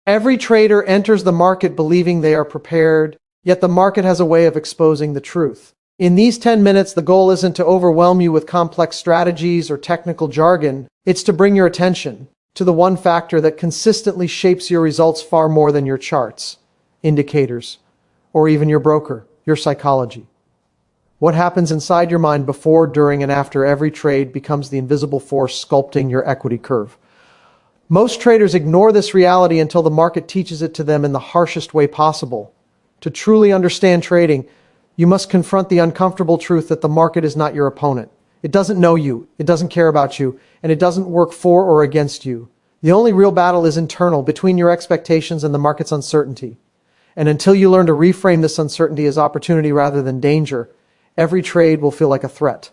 Every trader enters the market believing they are prepared, yet the market has a way of exposing the truth. In these 10 minutes, the goal isn't to overwhelm you with complex strategies or technical jargon. It's to bring your attention to the one factor that consistently shapes your results far more than your charts, indicators, or even your broker, your psychology. What happens inside your mind before, during, and after every trade becomes the invisible force sculpting your equity curve. Most traders ignore this reality until the market teaches it to them in the harshest way possible. To truly understand trading, you must confront the uncomfortable truth that the market is not your opponent. It doesn't know you, it doesn't care about you, and it doesn't work for or against you. The only real battle is internal, between your expectations and the market's uncertainty. And until you learn to reframe this uncertainty as opportunity rather than danger, every trade will feel like a threat.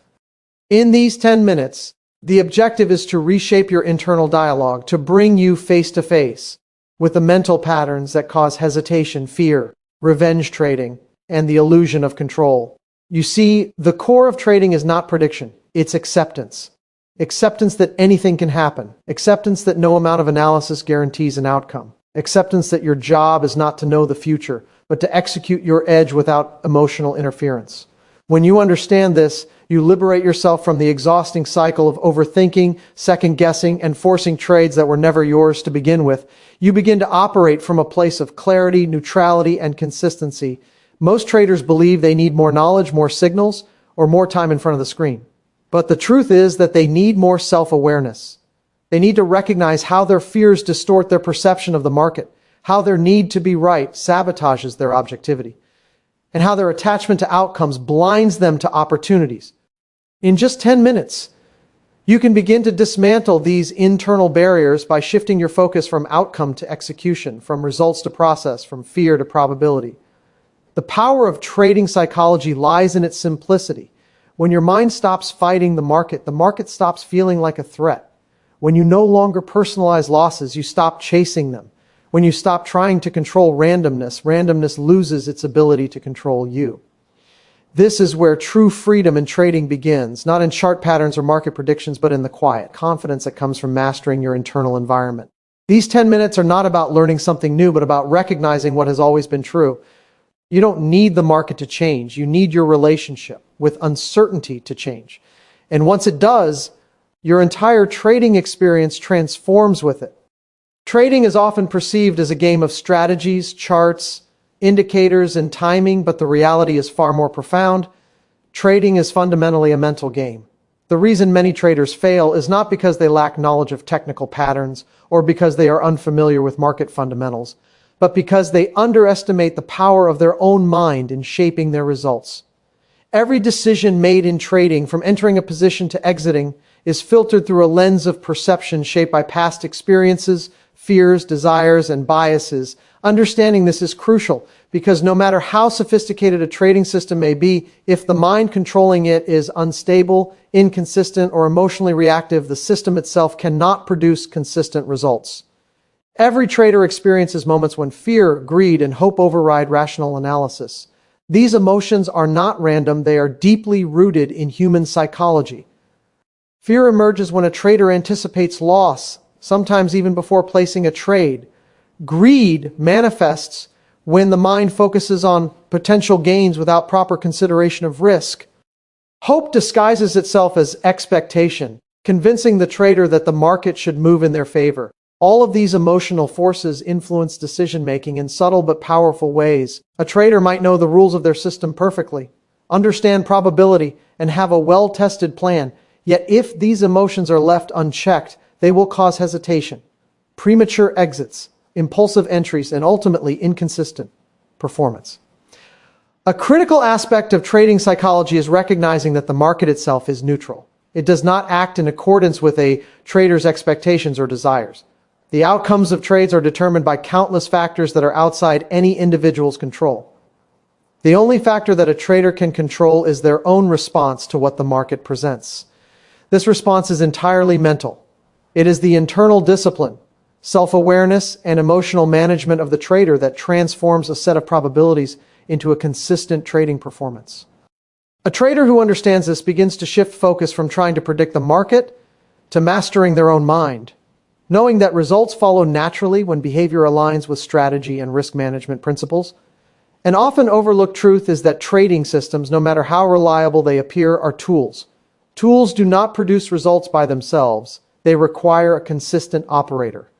In these 10 minutes, the objective is to reshape your internal dialogue, to bring you face to face with the mental patterns that cause hesitation, fear, revenge trading, and the illusion of control. You see, the core of trading is not prediction, it's acceptance. Acceptance that anything can happen. Acceptance that no amount of analysis guarantees an outcome. Acceptance that your job is not to know the future, but to execute your edge without emotional interference. When you understand this, you liberate yourself from the exhausting cycle of overthinking, second-guessing, and forcing trades that were never yours to begin with. You begin to operate from a place of clarity, neutrality, and consistency. Most traders believe they need more knowledge, more signals, or more time in front of the screen. But the truth is that they need more self-awareness. They need to recognize how their fears distort their perception of the market, how their need to be right sabotages their objectivity, and how their attachment to outcomes blinds them to opportunities. In just 10 minutes, you can begin to dismantle these internal barriers by shifting your focus from outcome to execution, from results to process, from fear to probability. The power of trading psychology lies in its simplicity. When your mind stops fighting the market stops feeling like a threat. When you no longer personalize losses, you stop chasing them. When you stop trying to control randomness, randomness loses its ability to control you. This is where true freedom in trading begins, not in chart patterns or market predictions, but in the quiet confidence that comes from mastering your internal environment. These 10 minutes are not about learning something new, but about recognizing what has always been true. You don't need the market to change. You need your relationship with uncertainty to change. And once it does, your entire trading experience transforms with it. Trading is often perceived as a game of strategies, charts, indicators, and timing, but the reality is far more profound. Trading is fundamentally a mental game. The reason many traders fail is not because they lack knowledge of technical patterns or because they are unfamiliar with market fundamentals, but because they underestimate the power of their own mind in shaping their results. Every decision made in trading, from entering a position to exiting, is filtered through a lens of perception shaped by past experiences, fears, desires, and biases. Understanding this is crucial because no matter how sophisticated a trading system may be, if the mind controlling it is unstable, inconsistent, or emotionally reactive, the system itself cannot produce consistent results. Every trader experiences moments when fear, greed, and hope override rational analysis. These emotions are not random, they are deeply rooted in human psychology. Fear emerges when a trader anticipates loss, sometimes even before placing a trade. Greed manifests when the mind focuses on potential gains without proper consideration of risk. Hope disguises itself as expectation, convincing the trader that the market should move in their favor. All of these emotional forces influence decision-making in subtle but powerful ways. A trader might know the rules of their system perfectly, understand probability, and have a well-tested plan. Yet if these emotions are left unchecked, they will cause hesitation, premature exits, impulsive entries, and ultimately inconsistent performance. A critical aspect of trading psychology is recognizing that the market itself is neutral. It does not act in accordance with a trader's expectations or desires. The outcomes of trades are determined by countless factors that are outside any individual's control. The only factor that a trader can control is their own response to what the market presents. This response is entirely mental. It is the internal discipline, self-awareness, and emotional management of the trader that transforms a set of probabilities into a consistent trading performance. A trader who understands this begins to shift focus from trying to predict the market to mastering their own mind. knowing that results follow naturally when behavior aligns with strategy and risk management principles. An often overlooked truth is that trading systems, no matter how reliable they appear, are tools. Tools do not produce results by themselves. They require a consistent operator.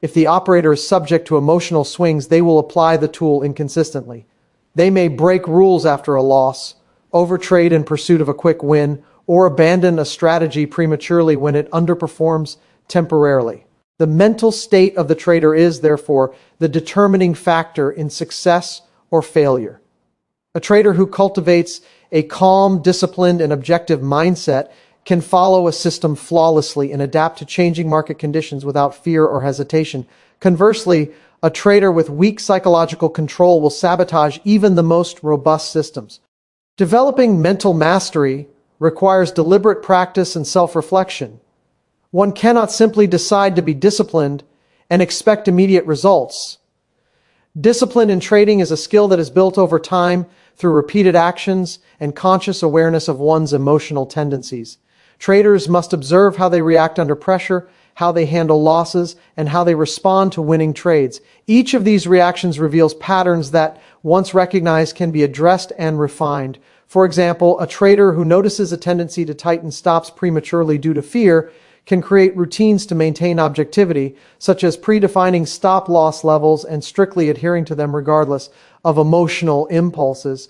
If the operator is subject to emotional swings, they will apply the tool inconsistently. They may break rules after a loss, overtrade in pursuit of a quick win, or abandon a strategy prematurely when it underperforms temporarily. The mental state of the trader is, therefore, the determining factor in success or failure. A trader who cultivates a calm, disciplined, and objective mindset can follow a system flawlessly and adapt to changing market conditions without fear or hesitation. Conversely, a trader with weak psychological control will sabotage even the most robust systems. Developing mental mastery requires deliberate practice and self-reflection. One cannot simply decide to be disciplined and expect immediate results. Discipline in trading is a skill that is built over time through repeated actions and conscious awareness of one's emotional tendencies. Traders must observe how they react under pressure, how they handle losses, and how they respond to winning trades. Each of these reactions reveals patterns that, once recognized, can be addressed and refined. For example, a trader who notices a tendency to tighten stops prematurely due to fear can create routines to maintain objectivity, such as predefining stop-loss levels and strictly adhering to them regardless of emotional impulses.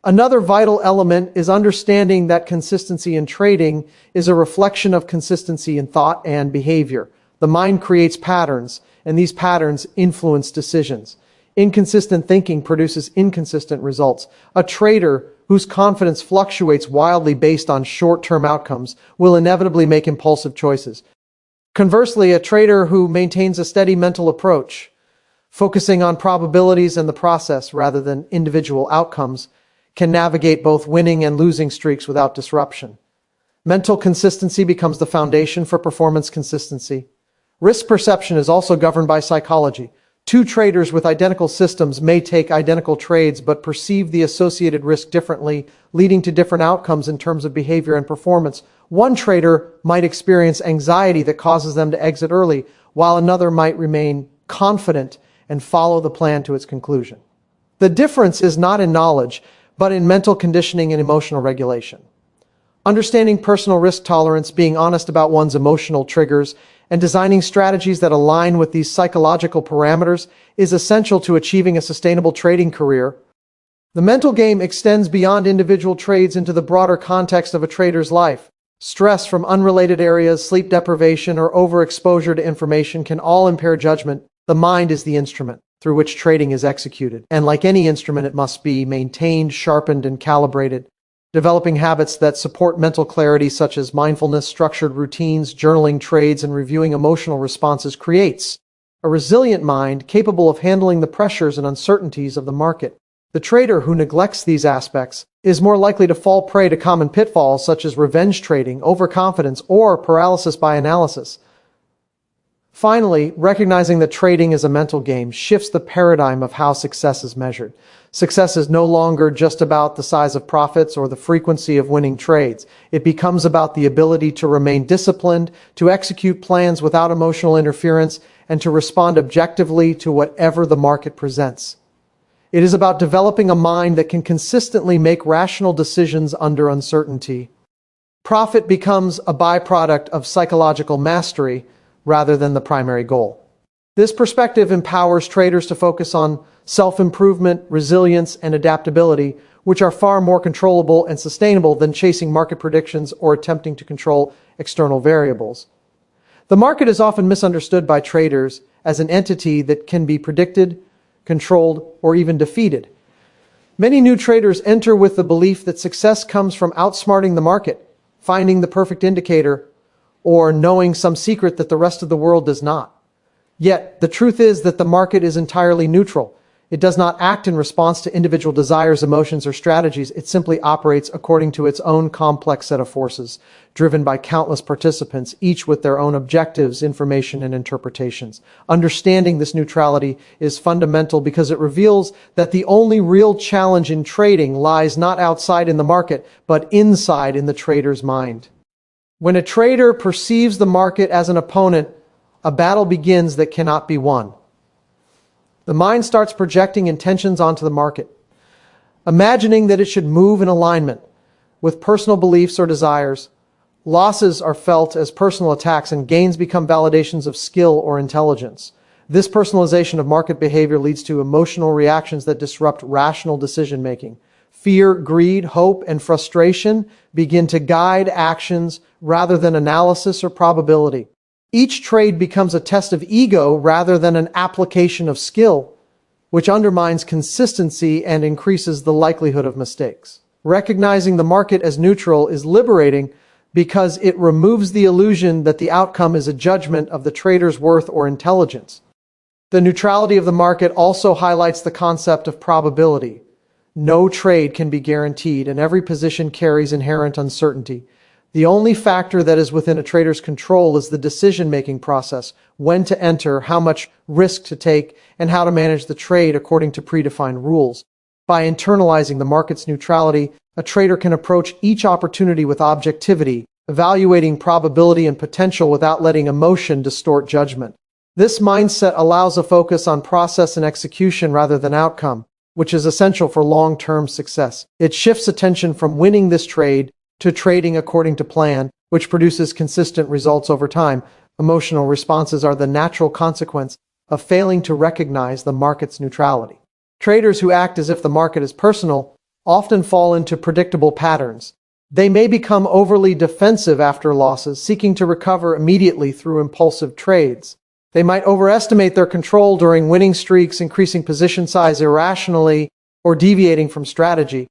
Another vital element is understanding that consistency in trading is a reflection of consistency in thought and behavior. The mind creates patterns, and these patterns influence decisions. Inconsistent thinking produces inconsistent results. A trader whose confidence fluctuates wildly based on short-term outcomes will inevitably make impulsive choices. Conversely, a trader who maintains a steady mental approach, focusing on probabilities and the process rather than individual outcomes, can navigate both winning and losing streaks without disruption. Mental consistency becomes the foundation for performance consistency. Risk perception is also governed by psychology. Two traders with identical systems may take identical trades but perceive the associated risk differently, leading to different outcomes in terms of behavior and performance. One trader might experience anxiety that causes them to exit early, while another might remain confident and follow the plan to its conclusion. The difference is not in knowledge, but in mental conditioning and emotional regulation. Understanding personal risk tolerance, being honest about one's emotional triggers, and designing strategies that align with these psychological parameters is essential to achieving a sustainable trading career. The mental game extends beyond individual trades into the broader context of a trader's life. Stress from unrelated areas, sleep deprivation, or overexposure to information can all impair judgment. The mind is the instrument through which trading is executed, and like any instrument, it must be maintained, sharpened, and calibrated. Developing habits that support mental clarity, such as mindfulness, structured routines, journaling trades, and reviewing emotional responses, creates a resilient mind capable of handling the pressures and uncertainties of the market. The trader who neglects these aspects is more likely to fall prey to common pitfalls such as revenge trading, overconfidence, or paralysis by analysis. Finally, recognizing that trading is a mental game shifts the paradigm of how success is measured. Success is no longer just about the size of profits or the frequency of winning trades. It becomes about the ability to remain disciplined, to execute plans without emotional interference, and to respond objectively to whatever the market presents. It is about developing a mind that can consistently make rational decisions under uncertainty. Profit becomes a byproduct of psychological mastery rather than the primary goal. This perspective empowers traders to focus on self-improvement, resilience, and adaptability, which are far more controllable and sustainable than chasing market predictions or attempting to control external variables. The market is often misunderstood by traders as an entity that can be predicted, controlled, or even defeated. Many new traders enter with the belief that success comes from outsmarting the market, finding the perfect indicator, or knowing some secret that the rest of the world does not. Yet, the truth is that the market is entirely neutral. It does not act in response to individual desires, emotions, or strategies. It simply operates according to its own complex set of forces, driven by countless participants, each with their own objectives, information, and interpretations. Understanding this neutrality is fundamental because it reveals that the only real challenge in trading lies not outside in the market, but inside in the trader's mind. When a trader perceives the market as an opponent, a battle begins that cannot be won. The mind starts projecting intentions onto the market, imagining that it should move in alignment with personal beliefs or desires. Losses are felt as personal attacks and gains become validations of skill or intelligence. This personalization of market behavior leads to emotional reactions that disrupt rational decision-making. Fear, greed, hope, and frustration begin to guide actions rather than analysis or probability. Each trade becomes a test of ego rather than an application of skill, which undermines consistency and increases the likelihood of mistakes. Recognizing the market as neutral is liberating because it removes the illusion that the outcome is a judgment of the trader's worth or intelligence. The neutrality of the market also highlights the concept of probability. No trade can be guaranteed, and every position carries inherent uncertainty. The only factor that is within a trader's control is the decision-making process, when to enter, how much risk to take, and how to manage the trade according to predefined rules. By internalizing the market's neutrality, a trader can approach each opportunity with objectivity, evaluating probability and potential without letting emotion distort judgment. This mindset allows a focus on process and execution rather than outcome, which is essential for long-term success. It shifts attention from winning this trade to trading according to plan, which produces consistent results over time. Emotional responses are the natural consequence of failing to recognize the market's neutrality. Traders who act as if the market is personal often fall into predictable patterns. They may become overly defensive after losses, seeking to recover immediately through impulsive trades. They might overestimate their control during winning streaks, increasing position size irrationally or deviating from strategy.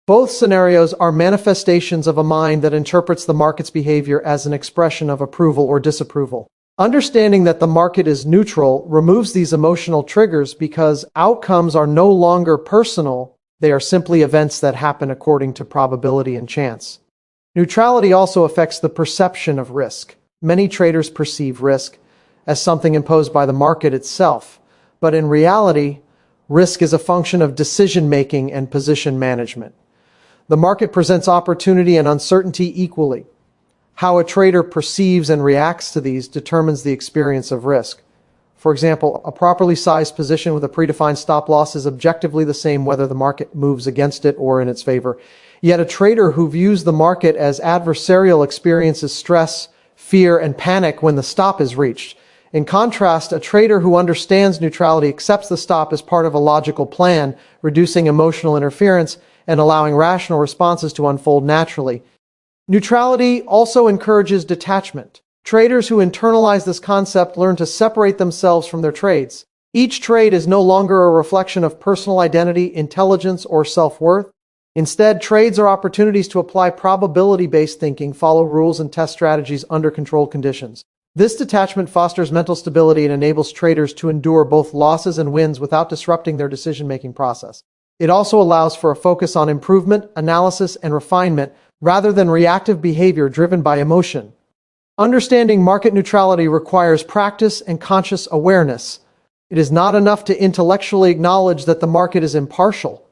Both scenarios are manifestations of a mind that interprets the market's behavior as an expression of approval or disapproval. Understanding that the market is neutral removes these emotional triggers because outcomes are no longer personal. They are simply events that happen according to probability and chance. Neutrality also affects the perception of risk. Many traders perceive risk as something imposed by the market itself, but in reality, risk is a function of decision-making and position management. The market presents opportunity and uncertainty equally. How a trader perceives and reacts to these determines the experience of risk. For example, a properly sized position with a predefined stop loss is objectively the same whether the market moves against it or in its favor. Yet a trader who views the market as adversarial experiences stress, fear, and panic when the stop is reached. In contrast, a trader who understands neutrality accepts the stop as part of a logical plan, reducing emotional interference and allowing rational responses to unfold naturally. Neutrality also encourages detachment. Traders who internalize this concept learn to separate themselves from their trades. Each trade is no longer a reflection of personal identity, intelligence, or self-worth. Instead, trades are opportunities to apply probability-based thinking, follow rules, and test strategies under controlled conditions. This detachment fosters mental stability and enables traders to endure both losses and wins without disrupting their decision-making process. It also allows for a focus on improvement, analysis, and refinement rather than reactive behavior driven by emotion. Understanding market neutrality requires practice and conscious awareness. It is not enough to intellectually acknowledge that the market is impartial.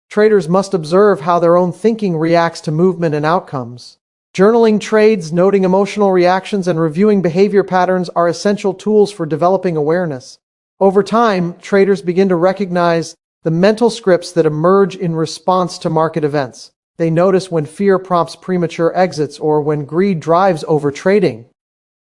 Traders must observe how their own thinking reacts to movement and outcomes. Journaling trades, noting emotional reactions, and reviewing behavior patterns are essential tools for developing awareness. Over time, traders begin to recognize the mental scripts that emerge in response to market events. They notice when fear prompts premature exits or when greed drives overtrading.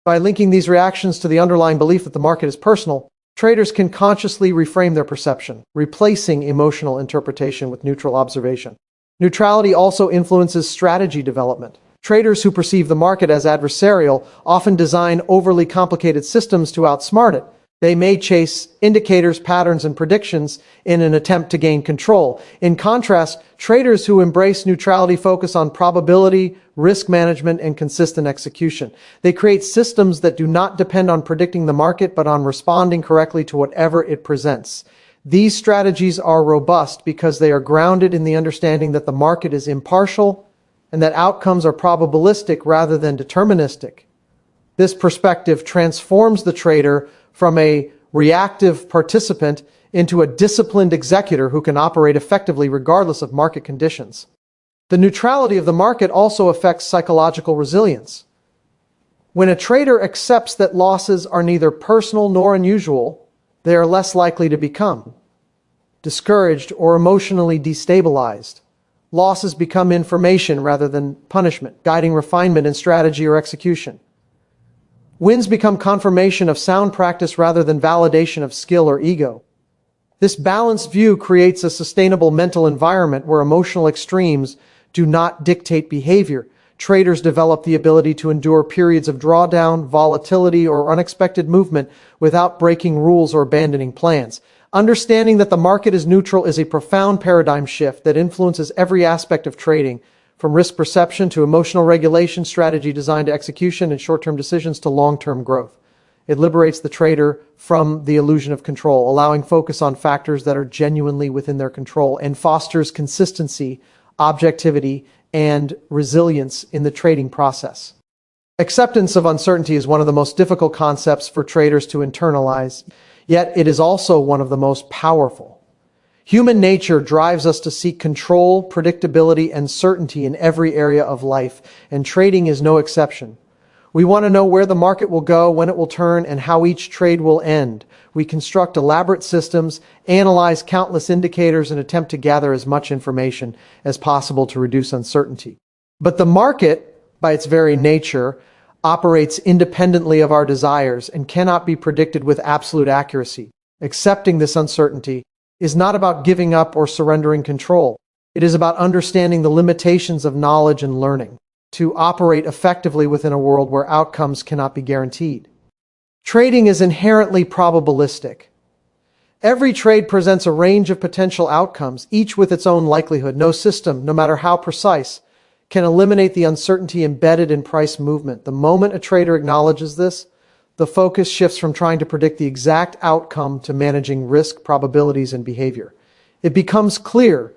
By linking these reactions to the underlying belief that the market is personal, traders can consciously reframe their perception, replacing emotional interpretation with neutral observation. Neutrality also influences strategy development. Traders who perceive the market as adversarial often design overly complicated systems to outsmart it. They may chase indicators, patterns, and predictions in an attempt to gain control. In contrast, traders who embrace neutrality focus on probability, risk management, and consistent execution. They create systems that do not depend on predicting the market, but on responding correctly to whatever it presents. These strategies are robust because they are grounded in the understanding that the market is impartial and that outcomes are probabilistic rather than deterministic. This perspective transforms the trader from a reactive participant into a disciplined executor who can operate effectively regardless of market conditions. The neutrality of the market also affects psychological resilience. When a trader accepts that losses are neither personal nor unusual, they are less likely to become discouraged or emotionally destabilized. Losses become information rather than punishment, guiding refinement in strategy or execution. Wins become confirmation of sound practice rather than validation of skill or ego. This balanced view creates a sustainable mental environment where emotional extremes do not dictate behavior. Traders develop the ability to endure periods of drawdown, volatility, or unexpected movement without breaking rules or abandoning plans. Understanding that the market is neutral is a profound paradigm shift that influences every aspect of trading, from risk perception to emotional regulation, strategy design to execution, and short-term decisions to long-term growth. It liberates the trader from the illusion of control, allowing focus on factors that are genuinely within their control, and fosters consistency, objectivity, and resilience in the trading process. Acceptance of uncertainty is one of the most difficult concepts for traders to internalize, yet it is also one of the most powerful. Human nature drives us to seek control, predictability, and certainty in every area of life, and trading is no exception. We want to know where the market will go, when it will turn, and how each trade will end. We construct elaborate systems, analyze countless indicators, and attempt to gather as much information as possible to reduce uncertainty. But the market, by its very nature, operates independently of our desires and cannot be predicted with absolute accuracy. Accepting this uncertainty is not about giving up or surrendering control. It is about understanding the limitations of knowledge and learning to operate effectively within a world where outcomes cannot be guaranteed. Trading is inherently probabilistic. Every trade presents a range of potential outcomes, each with its own likelihood. No system, no matter how precise, can eliminate the uncertainty embedded in price movement. The moment a trader acknowledges this, the focus shifts from trying to predict the exact outcome to managing risk, probabilities, and behavior. It becomes clear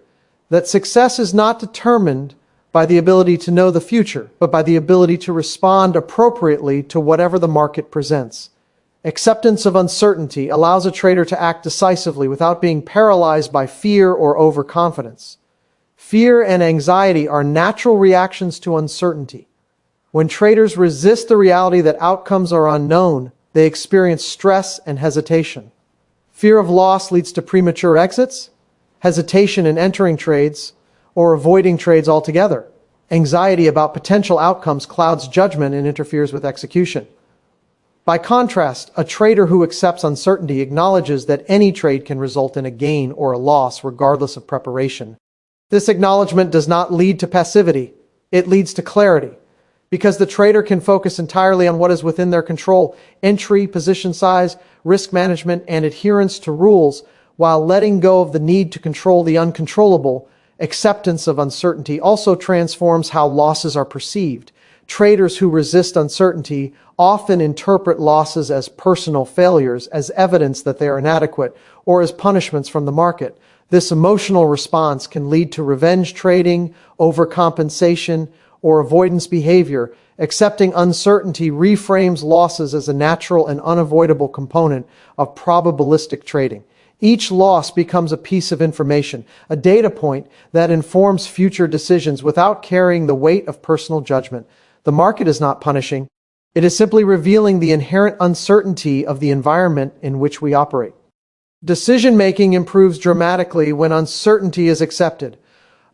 that success is not determined by the ability to know the future, but by the ability to respond appropriately to whatever the market presents. Acceptance of uncertainty allows a trader to act decisively without being paralyzed by fear or overconfidence. Fear and anxiety are natural reactions to uncertainty. When traders resist the reality that outcomes are unknown, they experience stress and hesitation. Fear of loss leads to premature exits, hesitation in entering trades, or avoiding trades altogether. Anxiety about potential outcomes clouds judgment and interferes with execution. By contrast, a trader who accepts uncertainty acknowledges that any trade can result in a gain or a loss regardless of preparation. This acknowledgement does not lead to passivity. It leads to clarity. Because the trader can focus entirely on what is within their control, entry, position size, risk management, and adherence to rules, while letting go of the need to control the uncontrollable. Acceptance of uncertainty also transforms how losses are perceived. Traders who resist uncertainty often interpret losses as personal failures, as evidence that they are inadequate, or as punishments from the market. This emotional response can lead to revenge trading, overcompensation, or avoidance behavior. Accepting uncertainty reframes losses as a natural and unavoidable component of probabilistic trading. Each loss becomes a piece of information, a data point that informs future decisions without carrying the weight of personal judgment. The market is not punishing. It is simply revealing the inherent uncertainty of the environment in which we operate. Decision-making improves dramatically when uncertainty is accepted.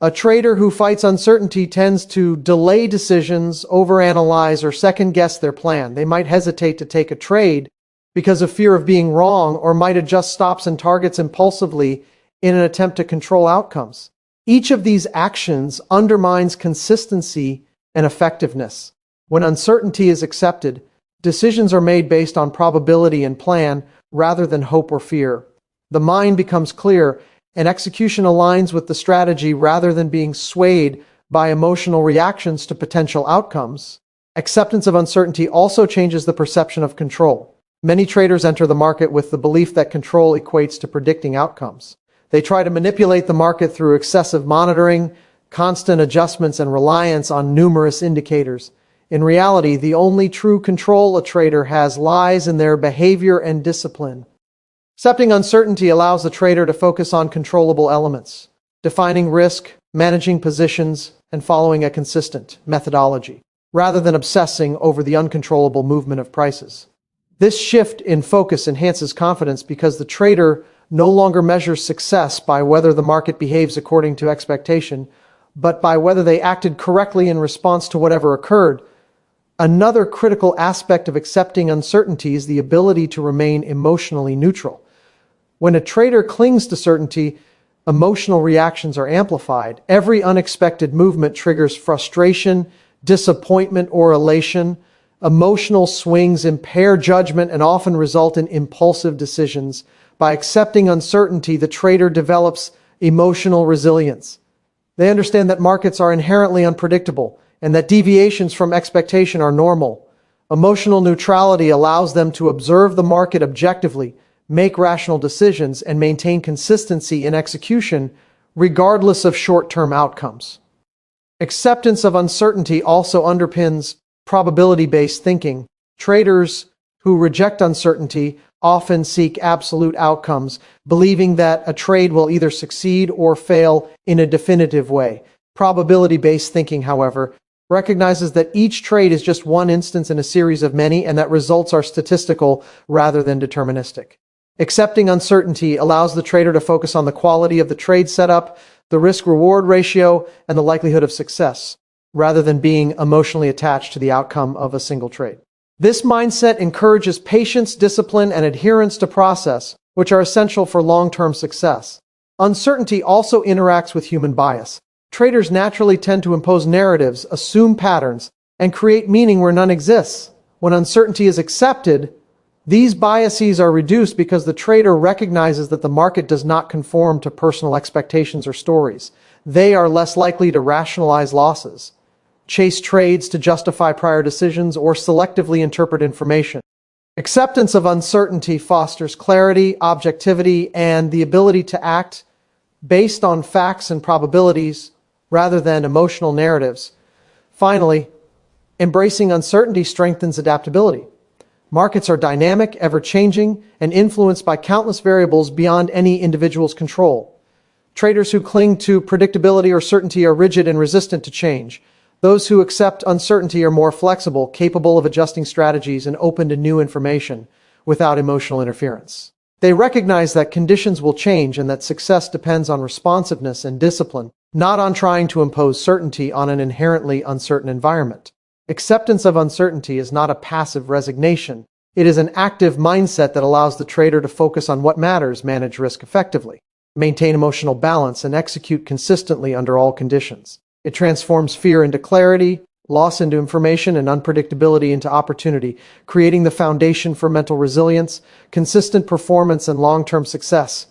A trader who fights uncertainty tends to delay decisions, overanalyze, or second-guess their plan. They might hesitate to take a trade because of fear of being wrong, or might adjust stops and targets impulsively in an attempt to control outcomes. Each of these actions undermines consistency and effectiveness. When uncertainty is accepted, decisions are made based on probability and plan rather than hope or fear. The mind becomes clear, and execution aligns with the strategy rather than being swayed by emotional reactions to potential outcomes. Acceptance of uncertainty also changes the perception of control. Many traders enter the market with the belief that control equates to predicting outcomes. They try to manipulate the market through excessive monitoring, constant adjustments, and reliance on numerous indicators. In reality, the only true control a trader has lies in their behavior and discipline. Accepting uncertainty allows the trader to focus on controllable elements, defining risk, managing positions, and following a consistent methodology. rather than obsessing over the uncontrollable movement of prices. This shift in focus enhances confidence because the trader no longer measures success by whether the market behaves according to expectation, but by whether they acted correctly in response to whatever occurred. Another critical aspect of accepting uncertainty is the ability to remain emotionally neutral. When a trader clings to certainty, emotional reactions are amplified. Every unexpected movement triggers frustration, disappointment, or elation. Emotional swings impair judgment and often result in impulsive decisions. By accepting uncertainty, the trader develops emotional resilience. They understand that markets are inherently unpredictable and that deviations from expectation are normal. Emotional neutrality allows them to observe the market objectively, make rational decisions, and maintain consistency in execution, regardless of short-term outcomes. Acceptance of uncertainty also underpins probability-based thinking. Traders who reject uncertainty often seek absolute outcomes, believing that a trade will either succeed or fail in a definitive way. Probability-based thinking, however, recognizes that each trade is just one instance in a series of many and that results are statistical rather than deterministic. Accepting uncertainty allows the trader to focus on the quality of the trade setup, the risk-reward ratio, and the likelihood of success, rather than being emotionally attached to the outcome of a single trade. This mindset encourages patience, discipline, and adherence to process, which are essential for long-term success. Uncertainty also interacts with human bias. Traders naturally tend to impose narratives, assume patterns, and create meaning where none exists. When uncertainty is accepted, these biases are reduced because the trader recognizes that the market does not conform to personal expectations or stories. They are less likely to rationalize losses, chase trades to justify prior decisions, or selectively interpret information. Acceptance of uncertainty fosters clarity, objectivity, and the ability to act based on facts and probabilities rather than emotional narratives. Finally, embracing uncertainty strengthens adaptability. Markets are dynamic, ever-changing, and influenced by countless variables beyond any individual's control. Traders who cling to predictability or certainty are rigid and resistant to change. Those who accept uncertainty are more flexible, capable of adjusting strategies, and open to new information without emotional interference. They recognize that conditions will change and that success depends on responsiveness and discipline, not on trying to impose certainty on an inherently uncertain environment. Acceptance of uncertainty is not a passive resignation. It is an active mindset that allows the trader to focus on what matters, manage risk effectively, maintain emotional balance, and execute consistently under all conditions. It transforms fear into clarity, loss into information, and unpredictability into opportunity, creating the foundation for mental resilience, consistent performance, and long-term success.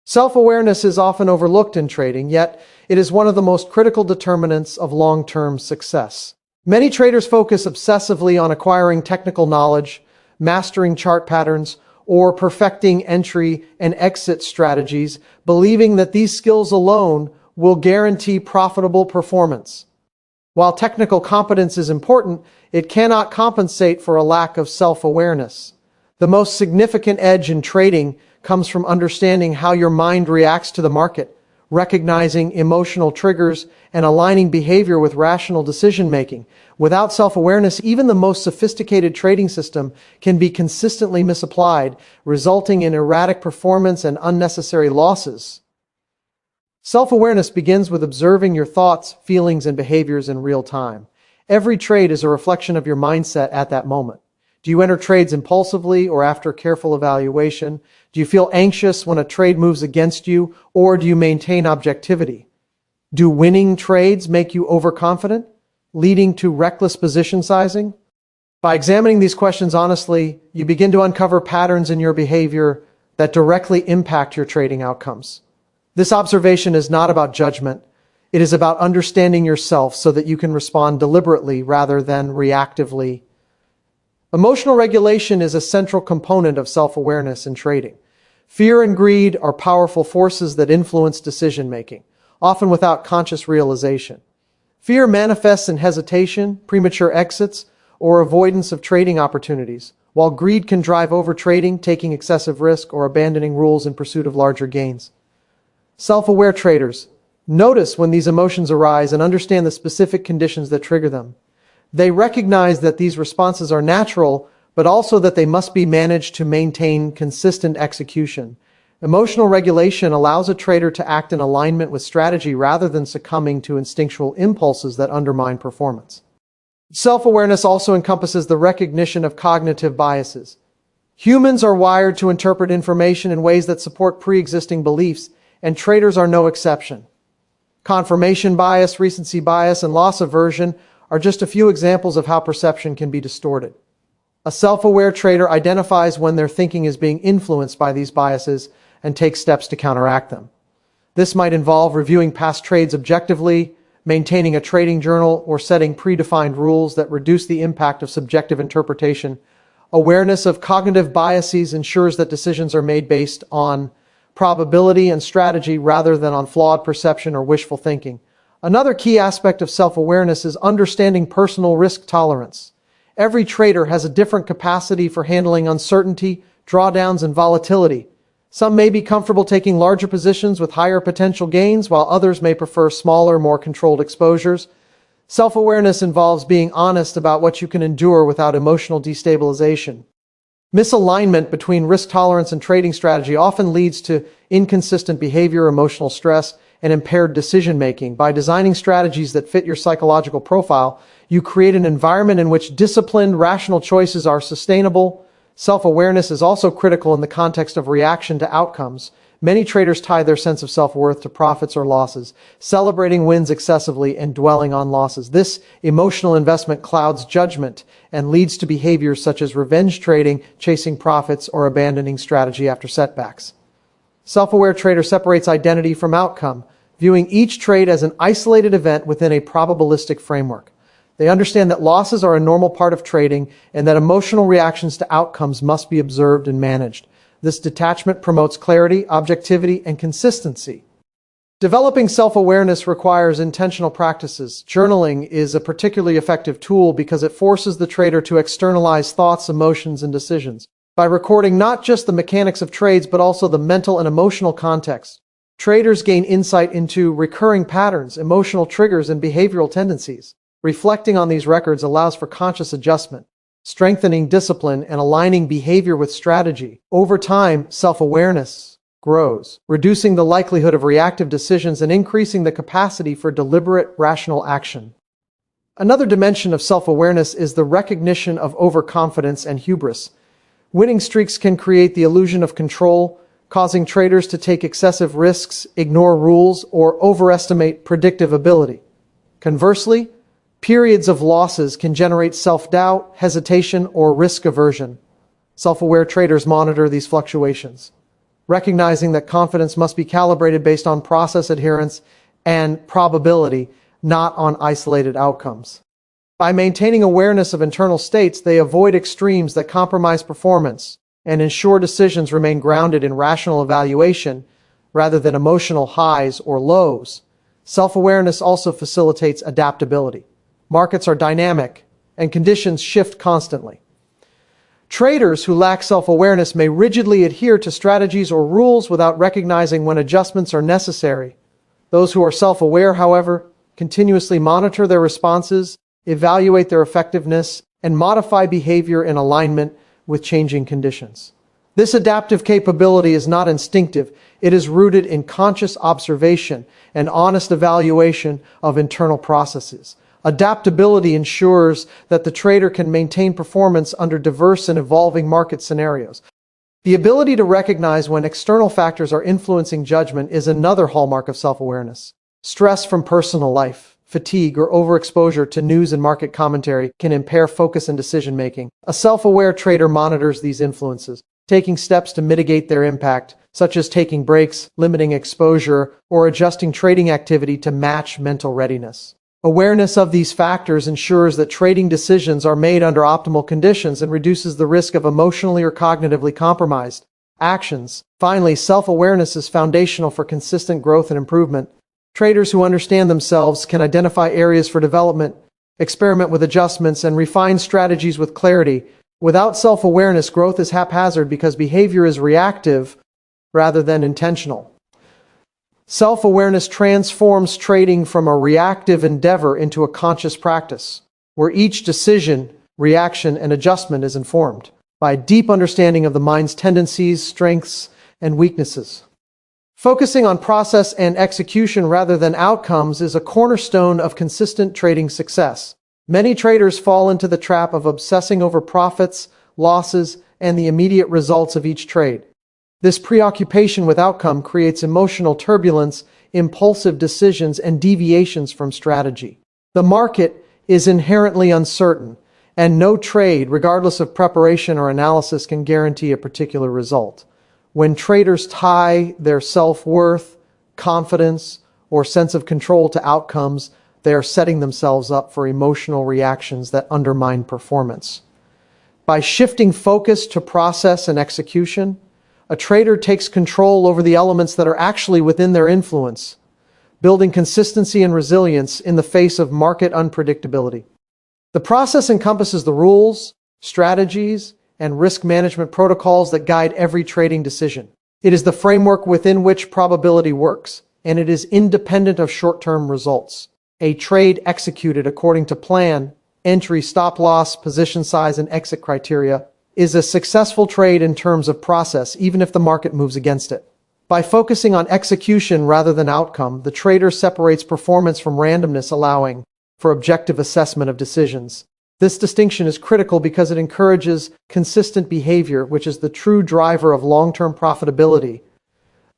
Self-awareness is often overlooked in trading, yet it is one of the most critical determinants of long-term success. Many traders focus obsessively on acquiring technical knowledge, mastering chart patterns, or perfecting entry and exit strategies, believing that these skills alone will guarantee profitable performance. While technical competence is important, it cannot compensate for a lack of self-awareness. The most significant edge in trading comes from understanding how your mind reacts to the market, recognizing emotional triggers, and aligning behavior with rational decision-making. Without self-awareness, even the most sophisticated trading system can be consistently misapplied, resulting in erratic performance and unnecessary losses. Self-awareness begins with observing your thoughts, feelings, and behaviors in real time. Every trade is a reflection of your mindset at that moment. Do you enter trades impulsively or after careful evaluation? Do you feel anxious when a trade moves against you, or do you maintain objectivity? Do winning trades make you overconfident, leading to reckless position sizing? By examining these questions honestly, you begin to uncover patterns in your behavior that directly impact your trading outcomes. This observation is not about judgment. It is about understanding yourself so that you can respond deliberately rather than reactively. Emotional regulation is a central component of self-awareness in trading. Fear and greed are powerful forces that influence decision-making, often without conscious realization. Fear manifests in hesitation, premature exits, or avoidance of trading opportunities, while greed can drive overtrading, taking excessive risk, or abandoning rules in pursuit of larger gains. Self-aware traders notice when these emotions arise and understand the specific conditions that trigger them. They recognize that these responses are natural, but also that they must be managed to maintain consistent execution. Emotional regulation allows a trader to act in alignment with strategy rather than succumbing to instinctual impulses that undermine performance. Self-awareness also encompasses the recognition of cognitive biases. Humans are wired to interpret information in ways that support pre-existing beliefs, and traders are no exception. Confirmation bias, recency bias, and loss aversion are just a few examples of how perception can be distorted. A self-aware trader identifies when their thinking is being influenced by these biases and takes steps to counteract them. This might involve reviewing past trades objectively, maintaining a trading journal, or setting predefined rules that reduce the impact of subjective interpretation. Awareness of cognitive biases ensures that decisions are made based on probability and strategy rather than on flawed perception or wishful thinking. Another key aspect of self-awareness is understanding personal risk tolerance. Every trader has a different capacity for handling uncertainty, drawdowns, and volatility. Some may be comfortable taking larger positions with higher potential gains, while others may prefer smaller, more controlled exposures. Self-awareness involves being honest about what you can endure without emotional destabilization. Misalignment between risk tolerance and trading strategy often leads to inconsistent behavior, emotional stress, and impaired decision-making. By designing strategies that fit your psychological profile, you create an environment in which disciplined, rational choices are sustainable. Self-awareness is also critical in the context of reaction to outcomes. Many traders tie their sense of self-worth to profits or losses, celebrating wins excessively and dwelling on losses. This emotional investment clouds judgment and leads to behaviors such as revenge trading, chasing profits, or abandoning strategy after setbacks. Self-aware trader separates identity from outcome, viewing each trade as an isolated event within a probabilistic framework. They understand that losses are a normal part of trading and that emotional reactions to outcomes must be observed and managed. This detachment promotes clarity, objectivity, and consistency. Developing self-awareness requires intentional practices. Journaling is a particularly effective tool because it forces the trader to externalize thoughts, emotions, and decisions. By recording not just the mechanics of trades, but also the mental and emotional context, traders gain insight into recurring patterns, emotional triggers, and behavioral tendencies. Reflecting on these records allows for conscious adjustment, strengthening discipline and aligning behavior with strategy. Over time, self-awareness grows, reducing the likelihood of reactive decisions and increasing the capacity for deliberate, rational action. Another dimension of self-awareness is the recognition of overconfidence and hubris. Winning streaks can create the illusion of control, causing traders to take excessive risks, ignore rules, or overestimate predictive ability. Conversely, periods of losses can generate self-doubt, hesitation, or risk aversion. Self-aware traders monitor these fluctuations, recognizing that confidence must be calibrated based on process adherence and probability, not on isolated outcomes. By maintaining awareness of internal states, they avoid extremes that compromise performance and ensure decisions remain grounded in rational evaluation rather than emotional highs or lows. Self-awareness also facilitates adaptability. Markets are dynamic, and conditions shift constantly. Traders who lack self-awareness may rigidly adhere to strategies or rules without recognizing when adjustments are necessary. Those who are self-aware, however, continuously monitor their responses, evaluate their effectiveness, and modify behavior in alignment with changing conditions. This adaptive capability is not instinctive. It is rooted in conscious observation and honest evaluation of internal processes. Adaptability ensures that the trader can maintain performance under diverse and evolving market scenarios. The ability to recognize when external factors are influencing judgment is another hallmark of self-awareness. Stress from personal life, fatigue, or overexposure to news and market commentary can impair focus and decision-making. A self-aware trader monitors these influences, taking steps to mitigate their impact, such as taking breaks, limiting exposure, or adjusting trading activity to match mental readiness. Awareness of these factors ensures that trading decisions are made under optimal conditions and reduces the risk of emotionally or cognitively compromised actions. Finally, self-awareness is foundational for consistent growth and improvement. Traders who understand themselves can identify areas for development, experiment with adjustments, and refine strategies with clarity. Without self-awareness, growth is haphazard because behavior is reactive rather than intentional. Self-awareness transforms trading from a reactive endeavor into a conscious practice. where each decision, reaction, and adjustment is informed by a deep understanding of the mind's tendencies, strengths, and weaknesses. Focusing on process and execution rather than outcomes is a cornerstone of consistent trading success. Many traders fall into the trap of obsessing over profits, losses, and the immediate results of each trade. This preoccupation with outcome creates emotional turbulence, impulsive decisions, and deviations from strategy. The market is inherently uncertain, and no trade, regardless of preparation or analysis, can guarantee a particular result. When traders tie their self-worth, confidence, or sense of control to outcomes, they are setting themselves up for emotional reactions that undermine performance. By shifting focus to process and execution, a trader takes control over the elements that are actually within their influence, building consistency and resilience in the face of market unpredictability. The process encompasses the rules, strategies, and risk management protocols that guide every trading decision. It is the framework within which probability works, and it is independent of short-term results. A trade executed according to plan, entry, stop loss, position size, and exit criteria is a successful trade in terms of process, even if the market moves against it. By focusing on execution rather than outcome, the trader separates performance from randomness, allowing for objective assessment of decisions. This distinction is critical because it encourages consistent behavior, which is the true driver of long-term profitability.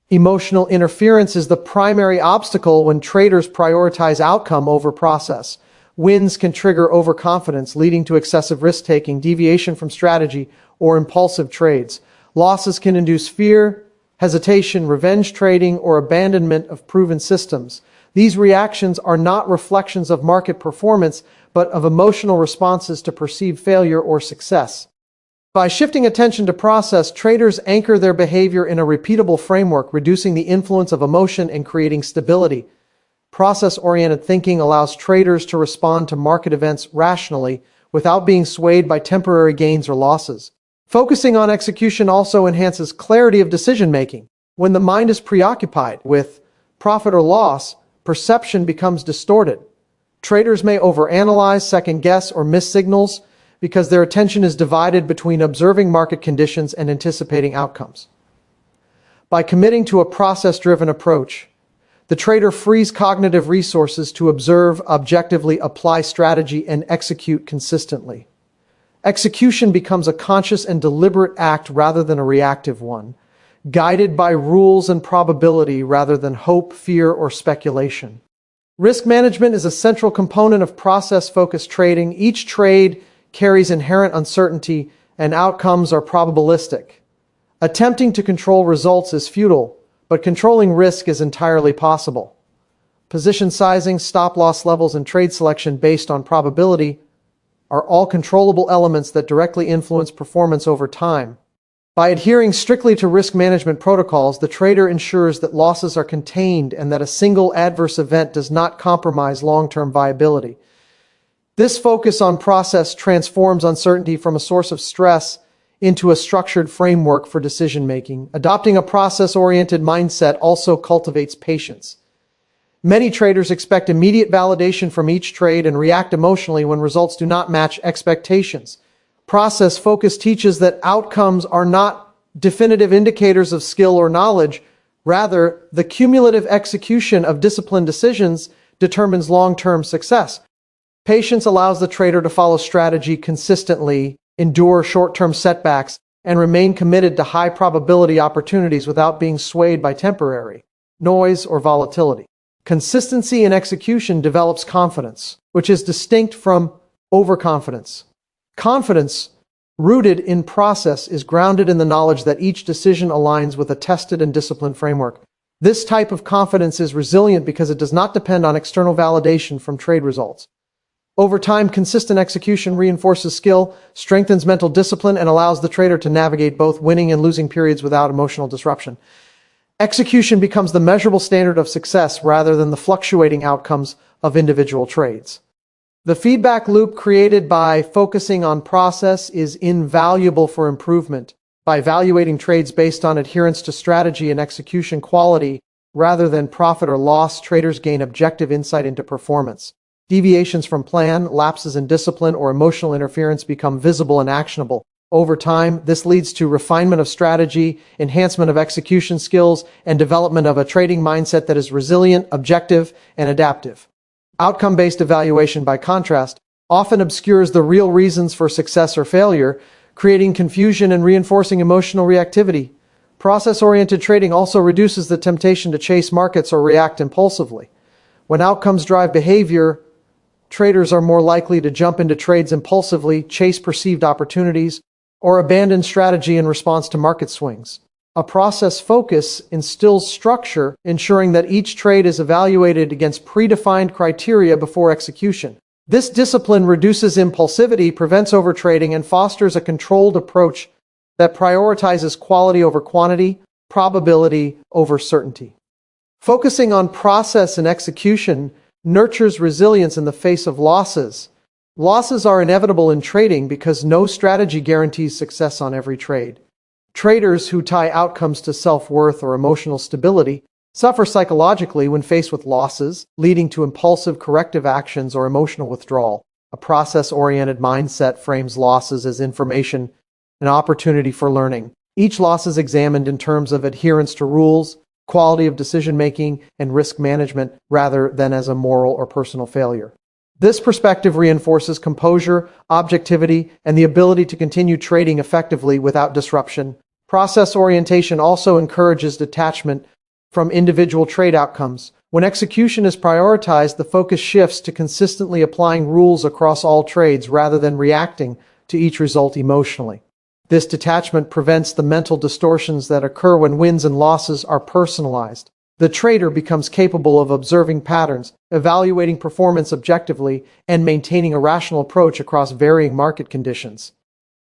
Emotional interference is the primary obstacle when traders prioritize outcome over process. Wins can trigger overconfidence, leading to excessive risk-taking, deviation from strategy, or impulsive trades. Losses can induce fear, hesitation, revenge trading, or abandonment of proven systems. These reactions are not reflections of market performance, but of emotional responses to perceived failure or success. By shifting attention to process, traders anchor their behavior in a repeatable framework, reducing the influence of emotion and creating stability. Process-oriented thinking allows traders to respond to market events rationally without being swayed by temporary gains or losses. Focusing on execution also enhances clarity of decision-making. When the mind is preoccupied with profit or loss, perception becomes distorted. Traders may overanalyze, second-guess, or miss signals because their attention is divided between observing market conditions and anticipating outcomes. By committing to a process-driven approach, the trader frees cognitive resources to observe, objectively apply strategy, and execute consistently. Execution becomes a conscious and deliberate act rather than a reactive one, guided by rules and probability rather than hope, fear, or speculation. Risk management is a central component of process-focused trading. Each trade carries inherent uncertainty, and outcomes are probabilistic. Attempting to control results is futile, but controlling risk is entirely possible. Position sizing, stop-loss levels, and trade selection based on probability are all controllable elements that directly influence performance over time. By adhering strictly to risk management protocols, the trader ensures that losses are contained and that a single adverse event does not compromise long-term viability. This focus on process transforms uncertainty from a source of stress into a structured framework for decision-making. Adopting a process-oriented mindset also cultivates patience. Many traders expect immediate validation from each trade and react emotionally when results do not match expectations. Process focus teaches that outcomes are not definitive indicators of skill or knowledge. Rather, the cumulative execution of disciplined decisions determines long-term success. Patience allows the trader to follow strategy consistently, endure short-term setbacks, and remain committed to high-probability opportunities without being swayed by temporary noise or volatility. Consistency in execution develops confidence, which is distinct from overconfidence. Confidence, rooted in process, is grounded in the knowledge that each decision aligns with a tested and disciplined framework. This type of confidence is resilient because it does not depend on external validation from trade results. Over time, consistent execution reinforces skill, strengthens mental discipline, and allows the trader to navigate both winning and losing periods without emotional disruption. Execution becomes the measurable standard of success rather than the fluctuating outcomes of individual trades. The feedback loop created by focusing on process is invaluable for improvement. By evaluating trades based on adherence to strategy and execution quality rather than profit or loss, traders gain objective insight into performance. Deviations from plan, lapses in discipline, or emotional interference become visible and actionable. Over time, this leads to refinement of strategy, enhancement of execution skills, and development of a trading mindset that is resilient, objective, and adaptive. Outcome-based evaluation, by contrast, often obscures the real reasons for success or failure, creating confusion and reinforcing emotional reactivity. Process-oriented trading also reduces the temptation to chase markets or react impulsively. When outcomes drive behavior, traders are more likely to jump into trades impulsively, chase perceived opportunities, or abandon strategy in response to market swings. A process focus instills structure, ensuring that each trade is evaluated against predefined criteria before execution. This discipline reduces impulsivity, prevents overtrading, and fosters a controlled approach that prioritizes quality over quantity, probability over certainty. Focusing on process and execution nurtures resilience in the face of losses. Losses are inevitable in trading because no strategy guarantees success on every trade. Traders who tie outcomes to self-worth or emotional stability suffer psychologically when faced with losses, leading to impulsive corrective actions or emotional withdrawal. A process-oriented mindset frames losses as information, an opportunity for learning. Each loss is examined in terms of adherence to rules, quality of decision-making, and risk management, rather than as a moral or personal failure. This perspective reinforces composure, objectivity, and the ability to continue trading effectively without disruption. Process orientation also encourages detachment from individual trade outcomes. When execution is prioritized, the focus shifts to consistently applying rules across all trades rather than reacting to each result emotionally. This detachment prevents the mental distortions that occur when wins and losses are personalized. The trader becomes capable of observing patterns, evaluating performance objectively, and maintaining a rational approach across varying market conditions.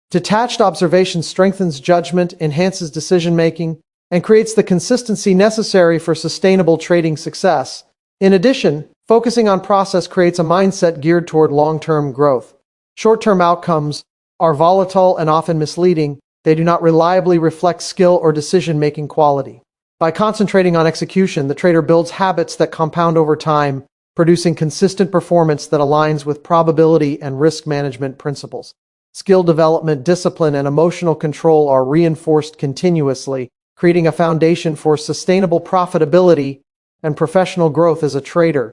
Detached observation strengthens judgment, enhances decision-making, and creates the consistency necessary for sustainable trading success. In addition, focusing on process creates a mindset geared toward long-term growth. Short-term outcomes are volatile and often misleading. They do not reliably reflect skill or decision-making quality. By concentrating on execution, the trader builds habits that compound over time, producing consistent performance that aligns with probability and risk management principles. Skill development, discipline, and emotional control are reinforced continuously, creating a foundation for sustainable profitability and professional growth as a trader.